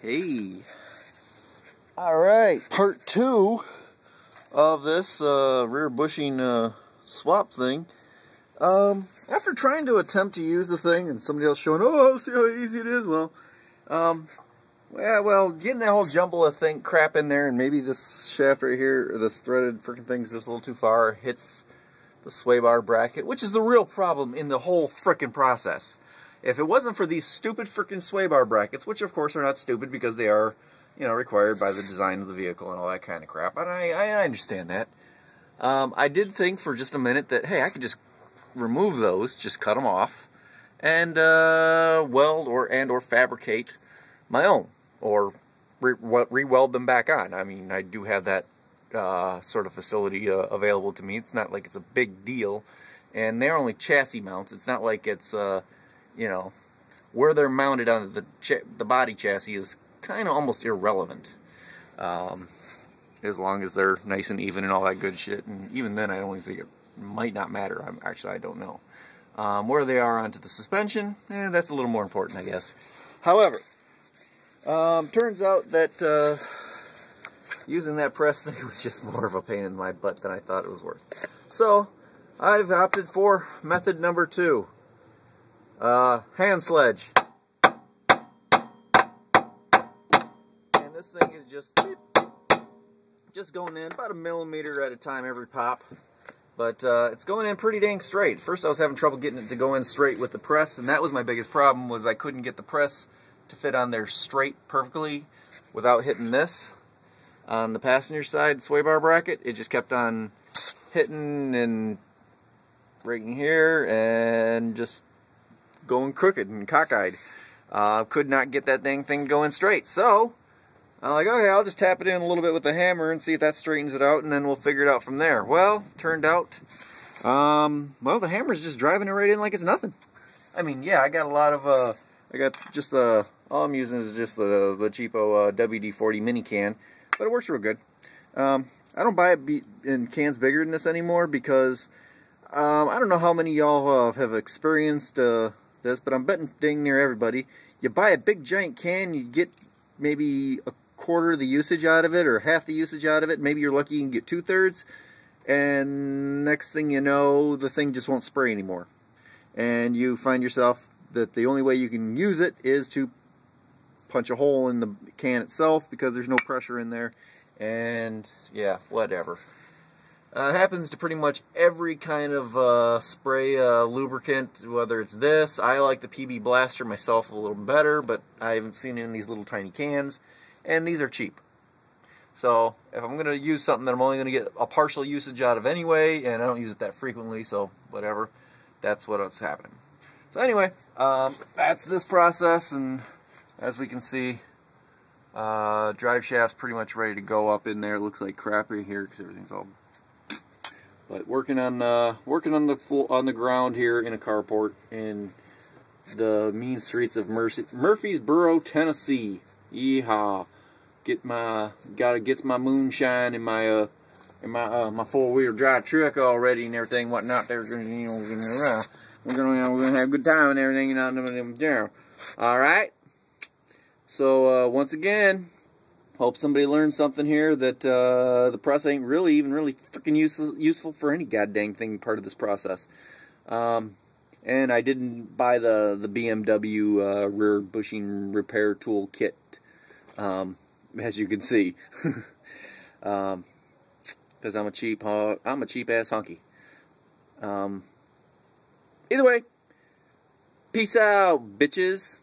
Hey. Alright, part 2 of this rear bushing swap thing. After trying to attempt to use the thing and somebody else showing, oh, see how easy it is, well, getting that whole jumble of crap in there, and maybe this shaft right here, or this threaded freaking thing's just a little too far, hits the sway bar bracket, which is the real problem in the whole frickin' process. If it wasn't for these stupid frickin' sway bar brackets, which of course are not stupid because they are, you know, required by the design of the vehicle and all that kind of crap, and I understand that. I did think for just a minute that, hey, I could just remove those, just cut them off, and weld or fabricate my own, or re-weld them back on. I mean, I do have that sort of facility available to me. It's not like it's a big deal, and they're only chassis mounts. It's not like it's you know, where they're mounted on the body chassis is kind of almost irrelevant, as long as they're nice and even and all that good shit. And even then, I don't think it might not matter. Actually, I don't know. Where they are onto the suspension, that's a little more important, I guess. However, turns out that using that press thing was just more of a pain in my butt than I thought it was worth. So, I've opted for method number 2. Hand sledge. And this thing is just going in about 1 millimeter at a time every pop. But it's going in pretty dang straight. First I was having trouble getting it to go in straight with the press, and that was my biggest problem, was I couldn't get the press to fit on there straight perfectly without hitting this. On the passenger side sway bar bracket, it just kept on hitting and breaking here and just going crooked and cockeyed. Could not get that dang thing going straight. So I'm like, okay, I'll just tap it in a little bit with the hammer and see if that straightens it out, and then we'll figure it out from there. Well, turned out, well, the hammer's just driving it right in like it's nothing. I mean, yeah, I got a lot of, I got just all I'm using is just the cheapo WD-40 mini can, but it works real good. I don't buy it in cans bigger than this anymore because I don't know how many y'all have experienced this, but I'm betting dang near everybody. You buy a big giant can, you get maybe a quarter of the usage out of it, or half the usage out of it. Maybe you're lucky you can get 2/3, and next thing you know, the thing just won't spray anymore. And you find yourself that the only way you can use it is to punch a hole in the can itself because there's no pressure in there. And yeah, whatever. It happens to pretty much every kind of spray lubricant, whether it's this. I like the PB Blaster myself a little better, but I haven't seen it in these little tiny cans, and these are cheap. So if I'm going to use something that I'm only going to get a partial usage out of anyway, and I don't use it that frequently, so whatever, that's what's happening. So anyway, that's this process, and as we can see, drive shaft's pretty much ready to go up in there. It looks like crap right here because everything's all... But working on the ground here in a carport in the mean streets of Murfreesboro, Tennessee. Yeehaw! Gotta get my moonshine in my my 4-wheel drive truck already and everything, whatnot. We're gonna have a good time and everything, you know. All right. So once again, hope somebody learned something here, that the press ain't really freaking useful for any goddamn thing part of this process. And I didn't buy the BMW rear bushing repair tool kit, as you can see, because I'm a cheap ass hunky. Either way, peace out, bitches.